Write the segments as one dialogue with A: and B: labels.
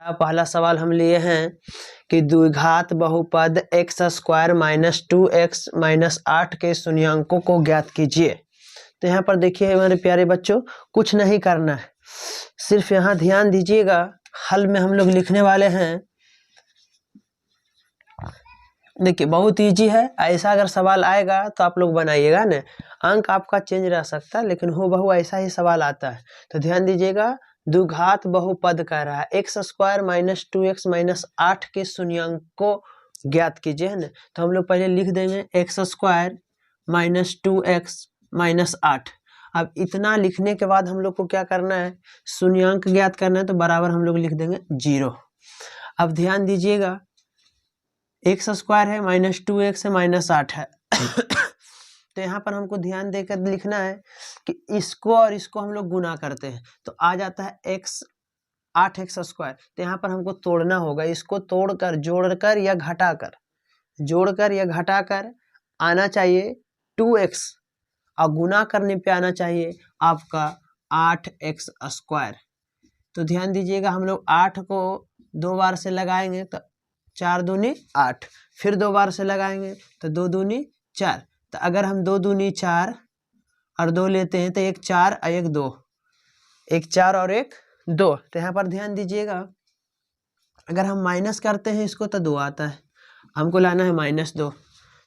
A: पहला सवाल हम लिए हैं कि द्विघात बहुपद x square minus 2x minus 8 के शून्यांकों को ज्ञात कीजिए। तो यहाँ पर देखिए हमारे प्यारे बच्चों, कुछ नहीं करना है, सिर्फ यहाँ ध्यान दीजिएगा। हल में हम लोग लिखने वाले हैं, देखिए बहुत इजी है। ऐसा अगर सवाल आएगा तो आप लोग बनाइएगा ना, अंक आपका चेंज रह सकता है लेकिन हूबहू ऐसा ही सवाल आता है। तो ध्यान दीजिएगा, द्विघात बहुपद कह रहा है x square minus 2x minus 8 के शून्यांक को ज्ञात कीजिए, है ना। तो हम लोग पहले लिख देंगे x square minus 2x minus 8। अब इतना लिखने के बाद हम लोग को क्या करना है, शून्यांक ज्ञात करना है, तो बराबर हम लोग लिख देंगे 0। अब ध्यान दीजिएगा, एक्स स्क्वायर है माइनस 2x है माइनस 8 है तो यहाँ पर हमको ध्यान देकर लिखना है कि इसको और इसको हम लोग गुना करते हैं तो आ जाता है x 8x स्क्वायर। तो यहाँ पर हमको तोड़ना होगा, इसको तोड़कर जोड़कर या घटाकर आना चाहिए 2x और गुना करने पे आना चाहिए आपका 8x स्क्वायर। तो ध्यान दीजिएगा, हम लोग 8 को 2 बार से लगाएंगे तो 4 दूनी 8, फिर 2 बार से लगाएंगे तो 2 दूनी 4। तो अगर हम 2 दूनी 4 और 2 लेते हैं तो 1 4 और 1 2, 1 4 और 1 2। तो यहाँ पर ध्यान दीजिएगा, अगर हम माइनस करते हैं इसको तो 2 आता है, हमको लाना है -2।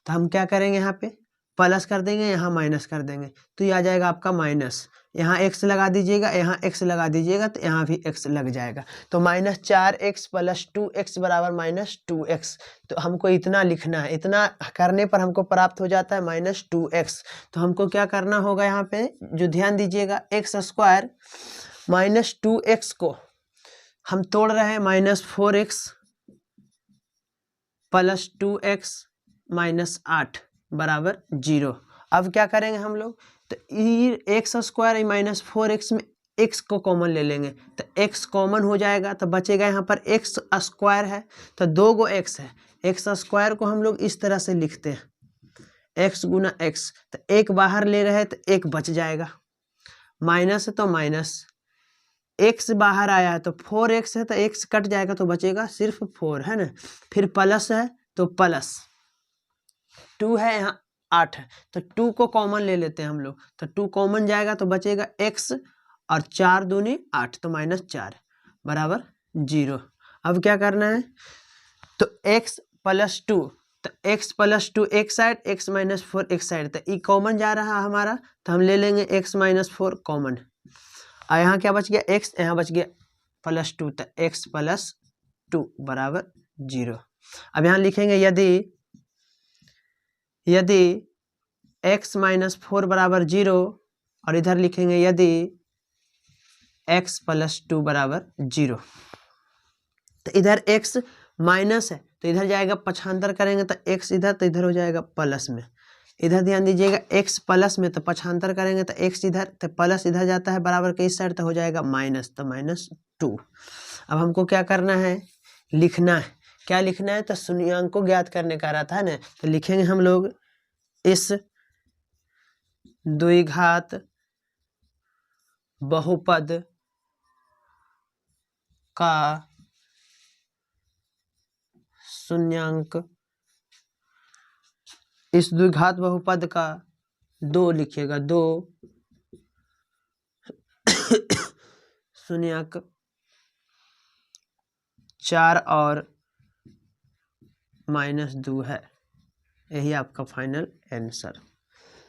A: तो हम क्या करेंगे, यहाँ पे प्लस कर देंगे, यहाँ माइनस कर देंगे, तो ये आ जाएगा आपका माइनस। यहाँ x लगा दीजिएगा, यहाँ x लगा दीजिएगा, तो यहाँ भी x लग जाएगा। तो -4x प्लस 2x बराबर -2x। तो हमको इतना लिखना है, इतना करने पर हमको प्राप्त हो जाता है -2x। तो हमको क्या करना होगा, यहाँ पे जो ध्यान दीजिएगा, एक्स स्क्वायर -2x को हम तोड़ रहे हैं -4x प्लस 2x माइनस 8 बराबर 0। अब क्या करेंगे हम लोग, तो एक्स स्क्वायर -4x में x को कॉमन ले लेंगे, तो x कॉमन हो जाएगा, तो बचेगा यहाँ पर x स्क्वायर है तो 2 गो x है। x स्क्वायर को हम लोग इस तरह से लिखते हैं, x गुना x, तो एक बाहर ले रहे हैं तो एक बच जाएगा, माइनस है तो माइनस, x बाहर आया है तो 4x है तो x कट जाएगा तो बचेगा सिर्फ 4, है ना। फिर प्लस है तो प्लस 2 है, यहाँ 8 है तो 2 को कॉमन ले लेते हैं हम लोग, तो 2 कॉमन जाएगा तो बचेगा x और 4 दूनी 8 तो -4 बराबर 0। अब क्या करना है, तो x प्लस 2, तो x प्लस 2 एक साइड, x माइनस 4 एक साइड, तो ई कॉमन जा रहा है हमारा, तो हम ले लेंगे x माइनस 4 कॉमन। और यहाँ क्या बच गया, x, यहाँ बच गया +2, तो x प्लस 2 बराबर 0। अब यहाँ लिखेंगे यदि x माइनस 4 बराबर 0, और इधर लिखेंगे यदि x प्लस 2 बराबर 0। तो इधर x माइनस है तो इधर जाएगा, पक्षांतर करेंगे तो x इधर, तो इधर हो जाएगा प्लस में। इधर ध्यान दीजिएगा, x प्लस में तो पक्षांतर करेंगे तो x इधर, तो प्लस इधर जाता है बराबर के इस साइड, तो हो जाएगा माइनस, तो -2। अब हमको क्या करना है, लिखना है, क्या लिखना है, तो शून्यांक को ज्ञात करने का रहा था ना। तो लिखेंगे हम लोग, इस द्विघात बहुपद का शून्यांक, इस द्विघात बहुपद का 2 लिखिएगा, 2 शून्यांक 4 और -2 है। यही आपका फाइनल आंसर।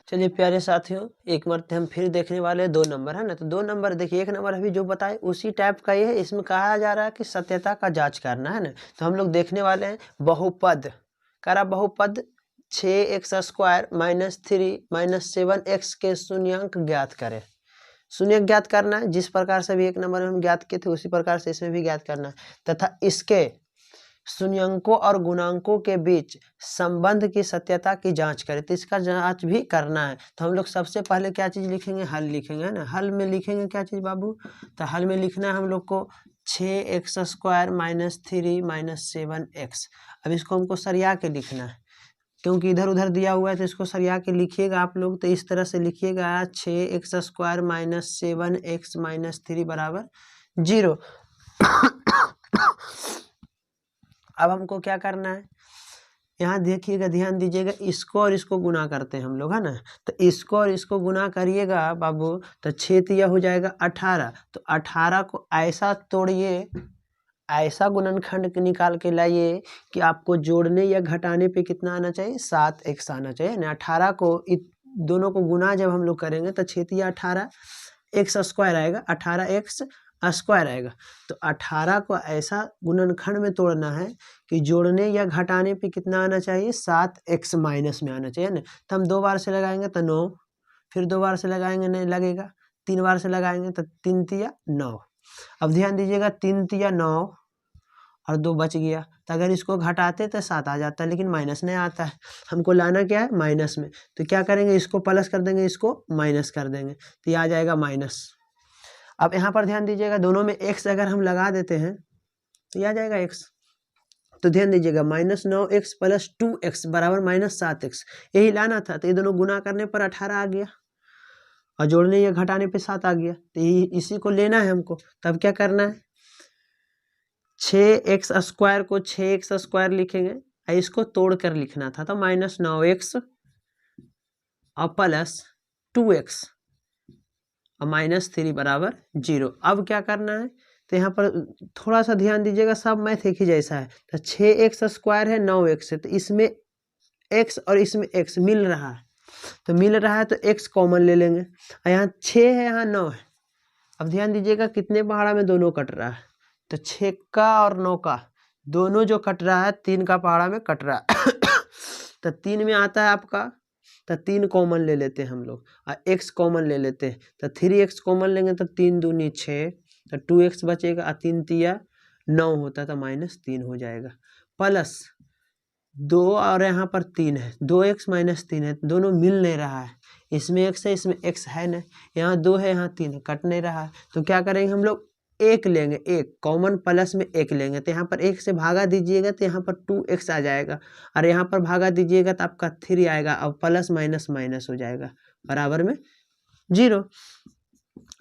A: चलिए प्यारे साथियों, एक मरते हम फिर देखने वाले 2 नंबर, है ना। तो 2 नंबर देखिए, 1 नंबर अभी जो बताए उसी टाइप का ये है, इसमें कहा जा रहा है कि सत्यता का जांच करना, है ना। तो हम लोग देखने वाले हैं बहुपद, करा बहुपद 6x स्क्वायर -3 -7x के शून्यांक ज्ञात करें। शून्यक ज्ञात करना है, जिस प्रकार से भी 1 नंबर में हम ज्ञात किए थे उसी प्रकार से इसमें भी ज्ञात करना है, तथा इसके शून्यंकों और गुणांकों के बीच संबंध की सत्यता की जांच करें। तो इसका जांच भी करना है। तो हम लोग सबसे पहले क्या चीज़ लिखेंगे, हल लिखेंगे, है ना। हल में लिखेंगे क्या चीज़ बाबू, तो हल में लिखना है हम लोग को 6x स्क्वायर -3 -7x। अब इसको हमको सरिया के लिखना है, क्योंकि इधर उधर दिया हुआ है, तो इसको सरिया के लिखिएगा आप लोग। तो इस तरह से लिखिएगा 6x स्क्वायर -7x -3 बराबर 0। अब हमको क्या करना है, यहाँ देखिएगा, ध्यान दीजिएगा, इसको और इसको गुना करते हैं हम लोग, है ना। तो इसको और इसको गुना करिएगा बाबू, तो 6 तिया हो जाएगा 18। तो 18 को ऐसा तोड़िए, ऐसा गुणनखंड निकाल के लाइए कि आपको जोड़ने या घटाने पे कितना आना चाहिए, 7x आना चाहिए ना। 18 को दोनों को गुना जब हम लोग करेंगे तो 6 तिया 18 x स्क्वायर आएगा, 18x स्क्वायर आएगा। तो 18 को ऐसा गुणनखंड में तोड़ना है कि जोड़ने या घटाने पे कितना आना चाहिए, 7x माइनस में आना चाहिए ना। तो हम 2 बार से लगाएंगे तो 9, फिर 2 बार से लगाएंगे नहीं लगेगा, 3 बार से लगाएंगे तो 3 तिया 9। अब ध्यान दीजिएगा, 3 तिया 9 और 2 बच गया। तो अगर इसको घटाते तो 7 आ जाता है, लेकिन माइनस नहीं आता है, हमको लाना क्या है, माइनस में। तो क्या करेंगे, इसको प्लस कर देंगे, इसको माइनस कर देंगे, तो ये आ जाएगा माइनस। अब यहाँ पर ध्यान दीजिएगा, दोनों में x अगर हम लगा देते हैं तो ये आ जाएगा x। तो ध्यान दीजिएगा, -9x + 2x = -7x, यही लाना था। तो ये दोनों गुना करने पर 18 आ गया और जोड़ने या घटाने पे 7 आ गया। तो इसी को लेना है हमको। तब क्या करना है, 6x स्क्वायर को 6x स्क्वायर लिखेंगे, इसको तोड़ कर लिखना था। तो -9x और +2x और -3 = 0। अब क्या करना है, तो यहाँ पर थोड़ा सा ध्यान दीजिएगा, सब मैथ एक ही जैसा है। तो 6x स्क्वायर है 9x है, तो इसमें x और इसमें x मिल रहा है, तो मिल रहा है तो x कॉमन ले लेंगे। और यहाँ 6 है, यहाँ 9 है। अब ध्यान दीजिएगा, कितने पहाड़ा में दोनों कट रहा है, तो 6 का और 9 का दोनों जो कट रहा है 3 का पहाड़ा में कट रहा है। तो 3 में आता है आपका, तो 3 कॉमन ले लेते हैं हम लोग और x कॉमन ले लेते हैं। तो 3x कॉमन लेंगे तो 3 दूनी 6, तो 2x बचेगा और 3 तिया 9 होता, तो -3 हो जाएगा। प्लस 2 और यहाँ पर 3 है, 2x - 3 है, दोनों मिल नहीं रहा है, इसमें x है इसमें x है ना, यहाँ 2 है यहाँ 3 है, कट नहीं रहा है। तो क्या करेंगे हम लोग, 1 लेंगे, 1 कॉमन प्लस में 1 लेंगे। तो यहाँ पर 1 से भागा दीजिएगा तो यहाँ पर 2x आ जाएगा, और यहाँ पर भागा दीजिएगा तो आपका 3 आएगा, और प्लस माइनस माइनस हो जाएगा बराबर में 0।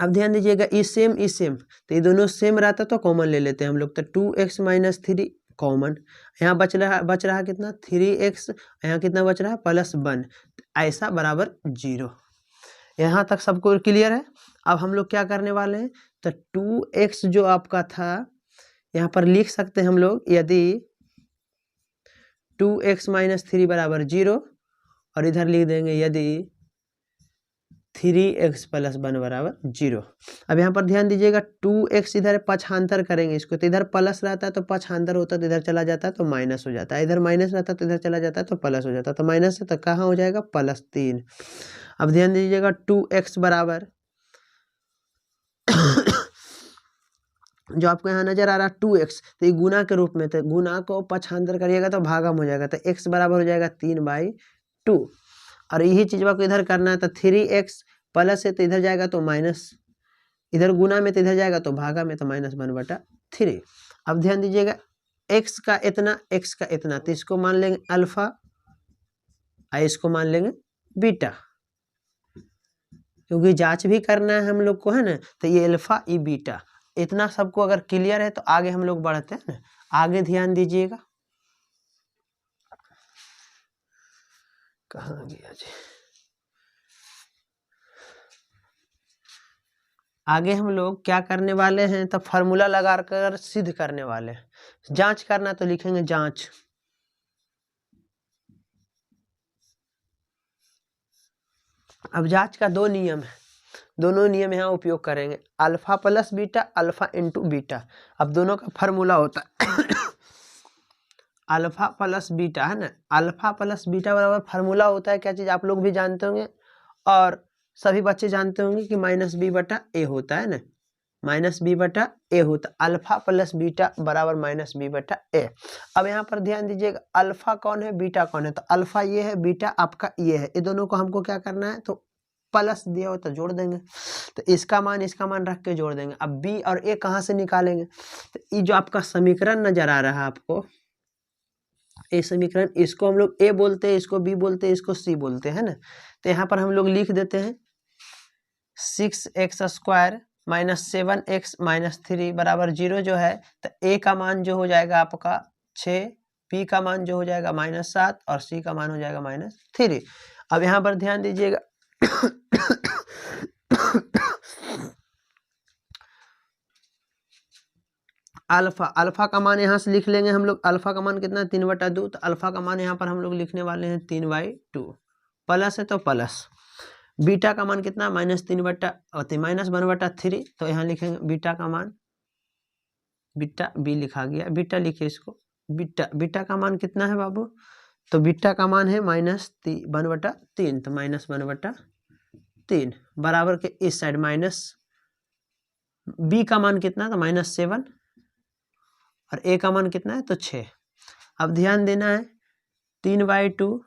A: अब ध्यान दीजिएगा, ई सेम तो ये दोनों सेम रहता तो कॉमन ले लेते हैं हम लोग। तो 2x - 3 कॉमन, यहाँ बच रहा कितना, 3x, यहाँ कितना बच रहा है, +1, ऐसा बराबर 0। यहाँ तक सबको क्लियर है। अब हम लोग क्या करने वाले हैं, तो 2x जो आपका था यहाँ पर लिख सकते हैं हम लोग, यदि 2x - 3 = 0, और इधर लिख देंगे यदि 3x + 1 = 0। अब यहाँ पर ध्यान दीजिएगा, 2x इधर पक्षांतर करेंगे इसको, तो इधर प्लस रहता है तो पक्षांतर होता है तो इधर चला जाता है तो माइनस हो जाता है, इधर माइनस रहता है तो इधर चला जाता है तो प्लस हो जाता है, तो माइनस है तो कहाँ हो जाएगा, +3। अब ध्यान दीजिएगा, 2x बराबर जो आपको यहाँ नजर आ रहा है 2x, तो ये गुना के रूप में, तो गुना को पक्षांतर करिएगा तो भागम हो जाएगा, तो x बराबर हो जाएगा 3/2। और यही चीज आपको इधर करना है, तो 3x प्लस है तो इधर जाएगा तो माइनस, इधर गुना में तो इधर जाएगा तो भागा में, तो -1/3। अब ध्यान दीजिएगा, x का इतना x का इतना, तो इसको मान लेंगे अल्फा और इसको मान लेंगे बीटा, क्योंकि जांच भी करना है हम लोग को, है ना। तो ये अल्फा ये बीटा, इतना सबको अगर क्लियर है तो आगे हम लोग बढ़ते हैं ना। आगे ध्यान दीजिएगा, कहाँ गया जी, आगे हम लोग क्या करने वाले हैं, तो फार्मूला लगा कर सिद्ध करने वाले हैं। जांच करना तो लिखेंगे जांच। अब जांच का 2 नियम है, दोनों नियम यहाँ उपयोग करेंगे, अल्फा + बीटा, अल्फा × बीटा। अब दोनों का फार्मूला होता है अल्फा + बीटा, है ना। अल्फा + बीटा बराबर फार्मूला होता है क्या चीज, आप लोग भी जानते होंगे और सभी बच्चे जानते होंगे कि -b/a होता है ना, -b/a होता, अल्फा + बीटा बराबर -b/a। अब यहाँ पर ध्यान दीजिएगा, अल्फा कौन है, बीटा कौन है, तो अल्फा ये है, बीटा आपका ये है, ये दोनों को हमको क्या करना है, तो प्लस दिया हो तो जोड़ देंगे, तो इसका मान रख के जोड़ देंगे। अब b और a कहाँ से निकालेंगे, तो ये जो आपका समीकरण नजर आ रहा है आपको, ये समीकरण, इसको हम लोग a बोलते हैं, इसको b बोलते हैं, इसको c बोलते हैं ना। तो यहाँ पर हम लोग लिख देते हैं 6x² -7x - 3 बराबर 0 जो है, तो a का मान जो हो जाएगा आपका 6, b का मान जो हो जाएगा -7 और c का मान हो जाएगा -3। अब यहाँ पर ध्यान दीजिएगा अल्फा का मान यहाँ से लिख लेंगे हम लोग। अल्फा का मान कितना है 3/2, तो अल्फा का मान यहाँ पर हम लोग लिखने वाले हैं 3/2, प्लस है तो प्लस। बीटा का मान कितना -1/3, तो यहाँ लिखेंगे बीटा का मान, बीटा बी लिखा गया, बीटा लिखिए इसको। बीटा का मान कितना है बाबू, तो बीटा का मान है -1/3, तो -1/3 बराबर के इस साइड माइनस बी का मान कितना है तो -7 और ए का मान कितना है तो 6। अब ध्यान देना है 3/2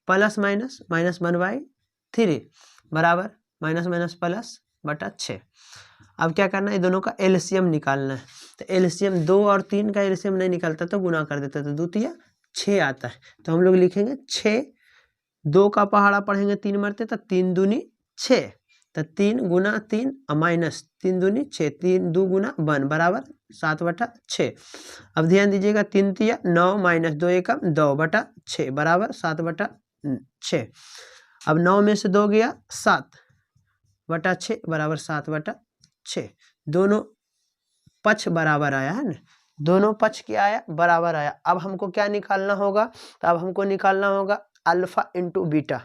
A: प्लस माइनस -1/3 बराबर -+ 6। अब क्या करना है, दोनों का एलसीएम निकालना है। तो एलसीएम 2 और 3 का एलसीएम नहीं निकलता तो गुना कर देता, तो 2 × 6 आता है। तो हम लोग लिखेंगे 6, 2 का पहाड़ा पढ़ेंगे 3 मरते, तो 3 दूनी 6, तो 3 × 3 माइनस 3 दूनी 6, 3 2 × 1 बराबर 7/6। अब ध्यान दीजिएगा 3 × 3 9 - 2 × 1 2/6 बराबर 7/6। अब 9 में से 2 गया 7/6 बराबर 7/6। दोनों पक्ष बराबर आया है ना, दोनों पक्ष क्या आया, बराबर आया। अब हमको क्या निकालना होगा, तो अब हमको निकालना होगा अल्फा इंटू बीटा।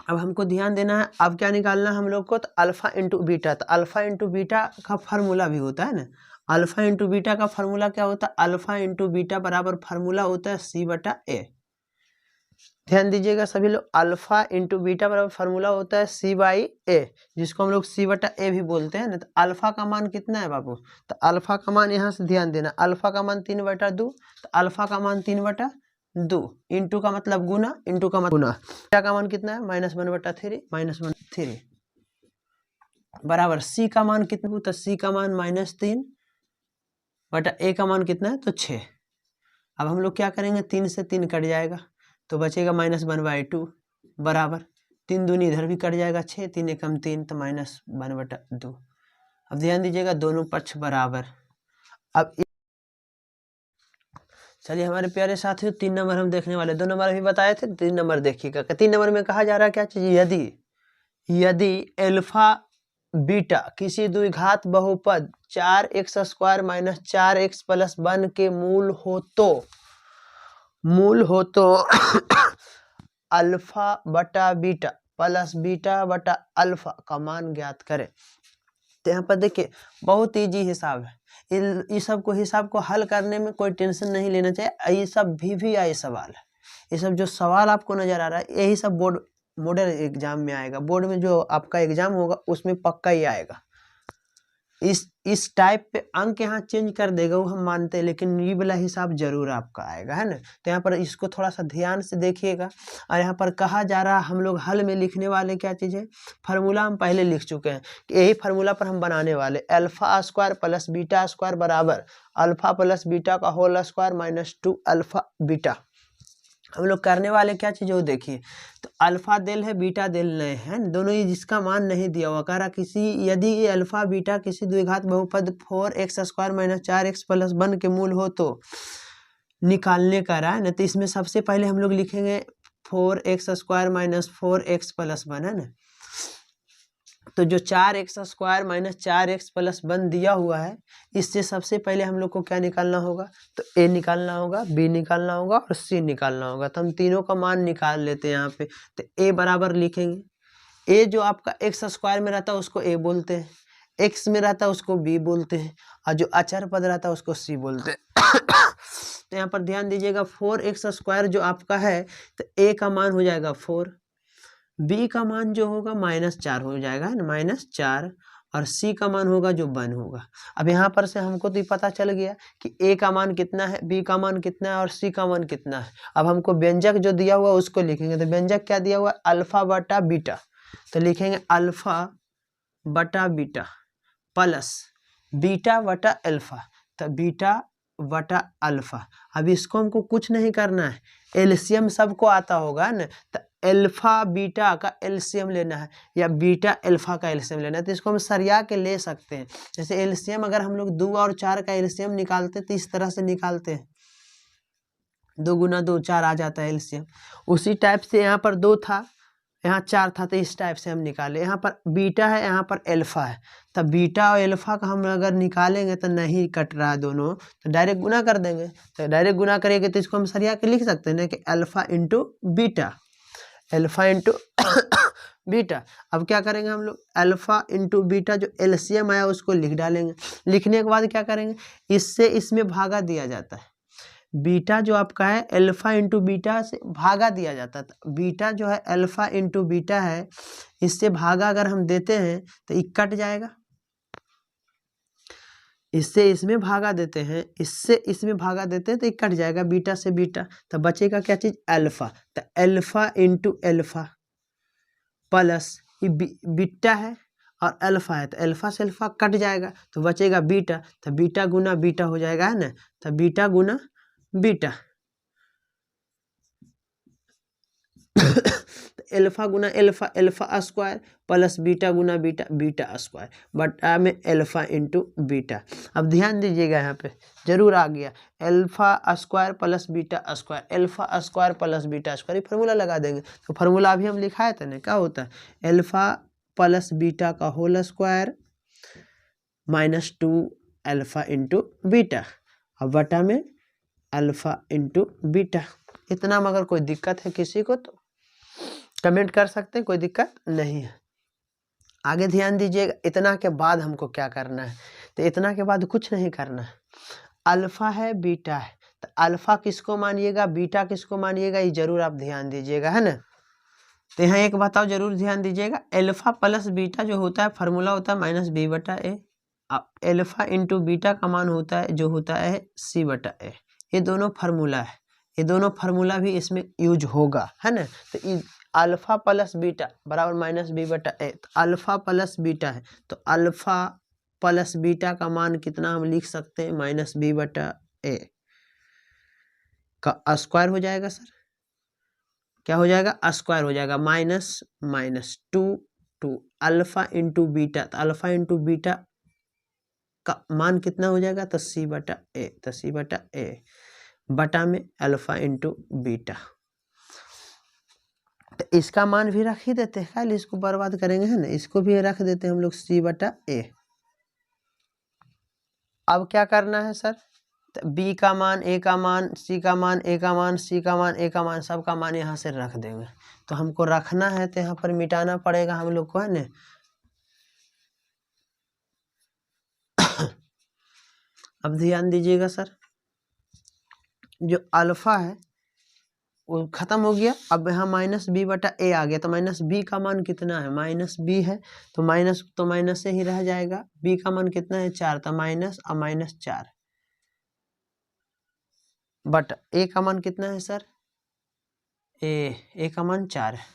A: अब हमको ध्यान देना है, अब क्या निकालना है हम लोग को, तो अल्फा इंटू बीटा। तो अल्फा इंटू बीटा का फार्मूला भी होता है ना, अल्फा इंटू बीटा का फार्मूला क्या होता है, अल्फा इंटू बीटा बराबर फार्मूला होता है C/A। ध्यान दीजिएगा सभी लोग, अल्फा इंटू बीटा बराबर फार्मूला होता है C/A, जिसको हम लोग C/A भी बोलते हैं ना। तो अल्फा का मान कितना है बाबू, तो अल्फा का मान यहाँ से ध्यान देना, अल्फा का मान 3/2, तो अल्फा का मान 3/2, इंटू का मतलब गुना, इंटू का मतलब गुना। बीटा का मान कितना है -1/3 -1/3 बराबर C का मान कितना, तो C का मान -3/A का मान कितना है तो 6। अब हम लोग क्या करेंगे, 3 से 3 कट जाएगा तो बचेगा -1/2 बराबर 3 दूनी इधर भी कट जाएगा 6, 3 एकम 3 तो -1/2। अब ध्यान दीजिएगा दोनों पक्ष बराबर। अब चलिए हमारे प्यारे साथियों 3 नंबर हम देखने वाले, 2 नंबर अभी बताए थे, 3 नंबर देखिएगा। 3 नंबर में कहा जा रहा है क्या चीज, यदि अल्फा बीटा किसी द्विघात बहुपद 4x² - 4x + 1 के मूल हो तो अल्फा बटा बीटा प्लस बीटा बटा अल्फा का मान ज्ञात करें। तो यहाँ पर देखिए बहुत इजी हिसाब है, इस सब को हिसाब को हल करने में कोई टेंशन नहीं लेना चाहिए। ये सब भी आई सवाल है, ये सब जो सवाल आपको नजर आ रहा है यही सब बोर्ड मॉडल एग्जाम में आएगा, बोर्ड में जो आपका एग्जाम होगा उसमें पक्का ही आएगा। इस टाइप पे अंक यहाँ चेंज कर देगा वो हम मानते हैं, लेकिन ये वाला हिसाब जरूर आपका आएगा, है ना। तो यहाँ पर इसको थोड़ा सा ध्यान से देखिएगा। और यहाँ पर कहा जा रहा हम लोग हल में लिखने वाले क्या चीज़ है, फार्मूला हम पहले लिख चुके हैं कि यही फार्मूला पर हम बनाने वाले α² + β² बराबर अल्फा प्लस बीटा का होल स्क्वायर -2 अल्फा बीटा। हम लोग करने वाले क्या चीज़ वो देखिए, तो अल्फा दिल है बीटा दिल नहीं है, दोनों ही जिसका मान नहीं दिया हुआ, कह रहा यदि अल्फा बीटा किसी द्विघात बहुपद 4x² - 4x + 1 के मूल हो तो निकालने का रहा है ना। तो इसमें सबसे पहले हम लोग लिखेंगे 4x² - 4x + 1 है ना। तो जो 4x² - 4x + 1 दिया हुआ है, इससे सबसे पहले हम लोग को क्या निकालना होगा, तो a निकालना होगा, b निकालना होगा और c निकालना होगा। तो हम तीनों का मान निकाल लेते हैं यहाँ पे। तो a बराबर लिखेंगे, a जो आपका x² में रहता है उसको a बोलते हैं, x में रहता है उसको b बोलते हैं, और जो अचर पद रहता है उसको c बोलते हैं। तो यहाँ पर ध्यान दीजिएगा 4x² जो आपका है, तो a का मान हो जाएगा 4, b का मान जो होगा -4 हो जाएगा ना, -4, और c का मान होगा जो 1 होगा। अब यहाँ पर से हमको तो पता चल गया कि a का मान कितना है, b का मान कितना है और c का मान कितना है। अब हमको व्यंजक जो दिया हुआ उसको लिखेंगे। तो व्यंजक क्या दिया हुआ है, अल्फा बटा बीटा, तो लिखेंगे अल्फा बटा बीटा प्लस बीटा बटा अल्फा, तो बीटा बटा अल्फा। अब इसको हमको कुछ नहीं करना है, एलसीएम सबको आता होगा ना, तो एल्फा बीटा का एलसीएम लेना है या बीटा एल्फा का एलसीएम लेना है, तो इसको हम सरिया के ले सकते हैं। जैसे एलसीएम अगर हम लोग 2 और 4 का एलसीएम निकालते तो इस तरह से निकालते हैं, 2 गुना 2 4 आ जाता है एलसीएम। उसी टाइप से यहाँ पर 2 था, यहाँ 4 था, तो इस टाइप से हम निकाले। यहाँ पर बीटा है, यहाँ पर एल्फा है, तब बीटा और एल्फा का हम अगर निकालेंगे तो नहीं कट रहा है दोनों, तो डायरेक्ट गुना कर देंगे। तो डायरेक्ट गुना करेंगे तो इसको हम सरिया के लिख सकते हैं ना कि alpha into beta, alpha into beta. अब क्या करेंगे हम लोग, अल्फा इंटू बीटा जो एलसीएम आया उसको लिख डालेंगे। लिखने के बाद क्या करेंगे, इससे इसमें भागा दिया जाता है। बीटा जो आपका है अल्फा इंटू बीटा से भागा दिया जाता है। बीटा जो है अल्फा इंटू बीटा है, इससे भागा अगर हम देते हैं तो ये कट जाएगा। इससे इसमें भागा देते हैं, इससे इसमें भागा देते हैं तो ये कट जाएगा, बीटा से बीटा, तो बचेगा क्या चीज़, अल्फा। तो अल्फा इंटू अल्फा प्लस ये बीटा है और अल्फा है, तो अल्फा से अल्फा कट जाएगा तो बचेगा बीटा, तो बीटा गुना बीटा हो जाएगा, है ना। तो बीटा गुना बीटा तो एल्फा गुना alpha, alpha square plus beta गुना बीटा, बीटा स्क्वायर, बटा में एल्फा इंटू बीटा। अब ध्यान दीजिएगा यहाँ पे जरूर आ गया, alpha square plus beta square, alpha square plus beta square, ये फार्मूला लगा देंगे। तो फार्मूला अभी हम लिखाए थे ना, क्या होता है, एल्फा प्लस बीटा का whole square minus 2 alpha into beta, अब बटा में अल्फा इंटू बीटा। इतना मगर कोई दिक्कत है किसी को तो कमेंट कर सकते हैं, कोई दिक्कत नहीं है। आगे ध्यान दीजिएगा, इतना के बाद हमको क्या करना है, तो इतना के बाद कुछ नहीं करना है। अल्फा है बीटा है, तो अल्फा किसको मानिएगा बीटा किसको मानिएगा, ये जरूर आप ध्यान दीजिएगा, है ना। तो यहाँ एक बताओ जरूर ध्यान दीजिएगा, एल्फा प्लस बीटा जो होता है फार्मूला होता है माइनस बी बटा ए, एल्फा इंटू बीटा का मान होता है जो होता है सी बटा ए। ये दोनों फार्मूला है, ये दोनों फार्मूला भी इसमें यूज होगा, है ना। तो अल्फा प्लस बीटा बराबर माइनस बी बटा ए, तो अल्फा प्लस बीटा है तो अल्फा प्लस बीटा का मान कितना हम लिख सकते हैं, माइनस बी बटा ए का स्क्वायर हो जाएगा सर, क्या हो जाएगा, स्क्वायर हो जाएगा, minus minus 2 alpha into beta, तो अल्फा इंटू बीटा का मान कितना हो जाएगा, तो सी बटा ए, तो सी बटा ए बटा में अल्फा इंटू बीटा। तो इसका मान भी रख ही देते हैं, खाली इसको बर्बाद करेंगे, है ना, इसको भी रख देते हैं हम लोग सी बटा ए। अब क्या करना है सर, तो बी का मान, ए का मान, सी का मान, ए का मान, सी का मान, ए का मान, सब का मान यहाँ से रख देंगे। तो हमको रखना है तो यहाँ पर मिटाना पड़ेगा हम लोग को, है ना। अब ध्यान दीजिएगा सर, जो अल्फा है वो खत्म हो गया, अब यहाँ माइनस बी बटा ए आ गया, तो माइनस बी का मान कितना है, माइनस बी है, तो माइनस से ही रह जाएगा। बी का मान कितना है 4, तो माइनस और माइनस 4 बट ए का मान कितना है सर, ए का मान 4 है,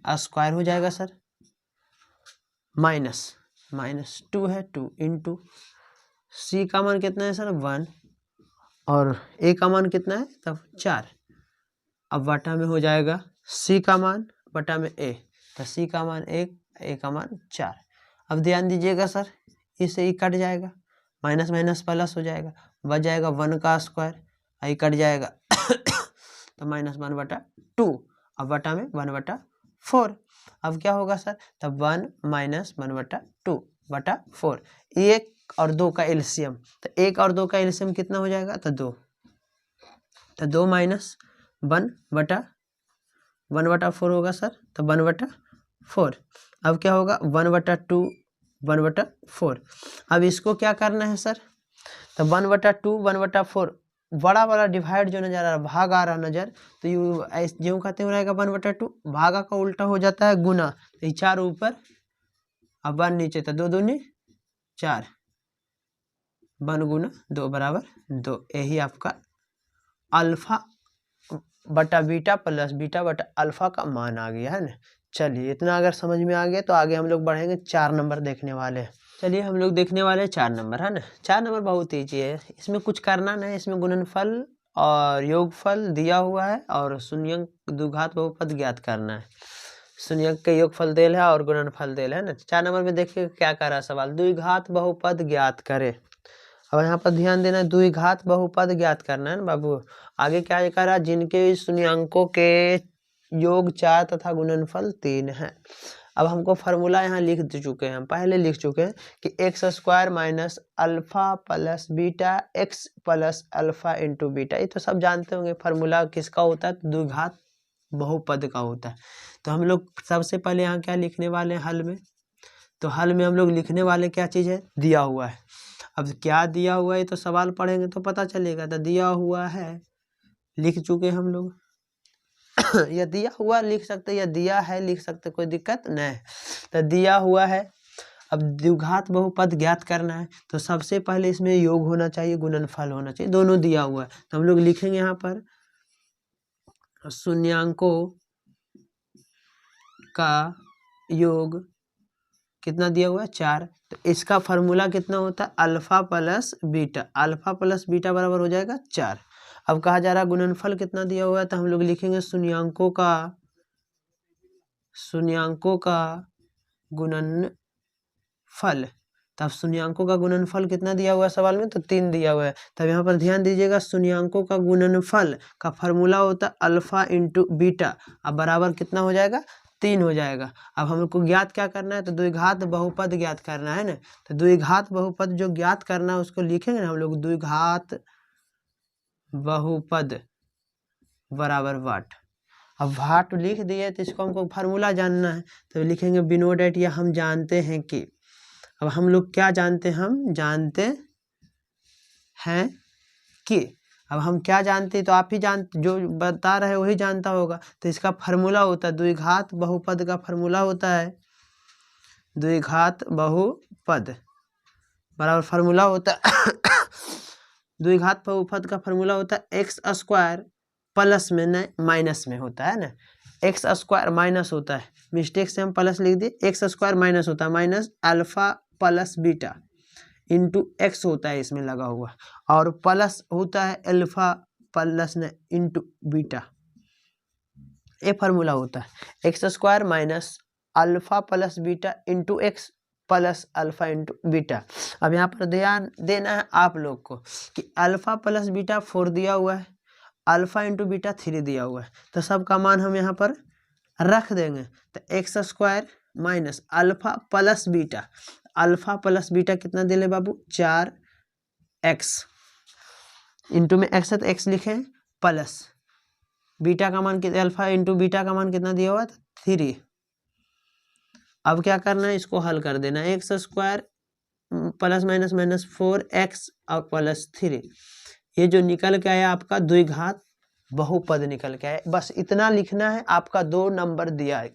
A: स्क्वायर हो जाएगा सर, माइनस 2 है 2 इंटू सी का मान कितना है सर 1 और ए का मान कितना है तब 4, अब बटा में हो जाएगा सी का मान बटा में ए, तो सी का मान 1, ए का मान 4। अब ध्यान दीजिएगा सर, इससे ही कट जाएगा, माइनस माइनस प्लस हो जाएगा, बच जाएगा 1 का स्क्वायर, आई कट जाएगा तो माइनस 1 बटा 2, अब बटा में 1 बटा 4। अब क्या होगा सर, तब 1 माइनस 1 बटा 2 बटा 4, 1 और 2 का एलसीएम, तो 1 और 2 का एलसीएम कितना हो जाएगा, तो 2, तो 2 माइनस 1 बटा 4 होगा सर, तो 1 बटा 4। अब क्या होगा 1 बटा 2 1 बटा 4। अब इसको क्या करना है सर, तो 1 बटा 2 1 बटा 4, बड़ा वाला डिवाइड जो नजर आ रहा, भाग आ रहा नजर, तो यूँ कहते हैं रहेगा 1 बटा 2, भागा का उल्टा हो जाता है गुना, तो 4 ऊपर अब 1 नीचे, तो 2 दूनी 4, 1 गुना 2 बराबर 2। यही आपका अल्फा बटा बीटा प्लस बीटा बटा अल्फा का मान आ गया, है ना। चलिए इतना अगर समझ में आ गया तो आगे हम लोग बढ़ेंगे, 4 नंबर देखने वाले हैं। चलिए हम लोग देखने वाले हैं 4 नंबर, है ना। 4 नंबर बहुत ईजी है, इसमें कुछ करना नहीं, इसमें गुणनफल और योगफल दिया हुआ है और शून्यंक द्विघात बहुपद ज्ञात करना है। शून्यंक के योगफल देल है और गुणनफल देल है ना। 4 नंबर में देखिए क्या कर रहा है सवाल, द्विघात बहुपद ज्ञात करे। अब यहाँ पर ध्यान देना, द्विघात बहुपद ज्ञात करना है ना बाबू। आगे क्या कर रहा है, जिनके शून्यंकों के योग 4 तथा गुणनफल 3 है। अब हमको फार्मूला यहाँ लिख चुके हैं, हम पहले लिख चुके हैं कि x square minus alpha plus beta x plus alpha into beta. ये तो सब जानते होंगे फार्मूला किसका होता है, द्विघात बहुपद का होता है। तो हम लोग सबसे पहले यहाँ क्या लिखने वाले हैं हल में, तो हल में हम लोग लिखने वाले क्या चीज़ है, दिया हुआ है। अब क्या दिया हुआ है तो सवाल पढ़ेंगे तो पता चलेगा। तो दिया हुआ है लिख चुके हम लोग या दिया हुआ लिख सकते या दिया है लिख सकते, कोई दिक्कत नहीं। तो दिया हुआ है, अब द्विघात बहुपद ज्ञात करना है तो सबसे पहले इसमें योग होना चाहिए, गुणनफल होना चाहिए, दोनों दिया हुआ है। तो हम लोग लिखेंगे यहाँ पर शून्यांकों का योग कितना दिया हुआ है, 4। तो इसका फार्मूला कितना होता है, alpha plus beta. Alpha plus beta बराबर हो जाएगा 4। अब कहा जा रहा है गुणनफल कितना दिया हुआ है, तो हम लोग लिखेंगे शून्यांकों का गुणनफल। तब शून्यांकों का गुणनफल कितना दिया हुआ है सवाल में, तो 3 दिया हुआ है। तब यहाँ पर ध्यान दीजिएगा, शून्यांकों का गुणनफल का फार्मूला होता है अल्फा इंटू बीटा। अब बराबर कितना हो जाएगा, 3 हो जाएगा। अब हमको ज्ञात क्या करना है, तो द्विघात बहुपद ज्ञात करना है ना। तो द्विघात बहुपद जो ज्ञात करना है उसको लिखेंगे ना हम लोग, द्विघात बहुपद बराबर वाट। अब वाट लिख दिए तो इसको हमको फार्मूला जानना है, तो लिखेंगे बिनो डेट, या हम जानते हैं कि। अब हम लोग क्या जानते हैं, हम जानते हैं कि। अब हम क्या जानते हैं तो आप ही जो बता रहे वही जानता होगा। तो इसका फार्मूला होता है, द्विघात बहुपद का फार्मूला होता है, द्विघात बहुपद बराबर फार्मूला होता है द्विघात बहुपद का फार्मूला होता है एक्स स्क्वायर प्लस में न माइनस में होता है ना। एक्स स्क्वायर माइनस होता है, मिस्टेक से हम प्लस लिख दिए, एक्स स्क्वायर माइनस होता है, minus alpha plus beta into x होता है इसमें लगा हुआ, और प्लस होता है अल्फा प्लस न इंटू बीटा। ये फार्मूला होता है x square minus alpha plus beta into x plus alpha into beta. अब यहाँ पर ध्यान देना है आप लोग को कि अल्फा प्लस बीटा 4 दिया हुआ है, अल्फा इंटू बीटा 3 दिया हुआ है। तो सबका मान हम यहाँ पर रख देंगे। तो x square minus alpha plus beta, alpha plus beta कितना दे ले बाबू, 4x इंटू में एक्स है तो एक्स लिखे प्लस बीटा का मान कितना, अल्फा इंटू बीटा का मान कितना दिया हुआ, 3। अब क्या करना है, इसको हल कर देना, x square plus minus minus 4x और प्लस 3। ये जो निकल के आया आपका द्विघात बहुपद निकल के आया। बस इतना लिखना है, आपका 2 नंबर दिया है।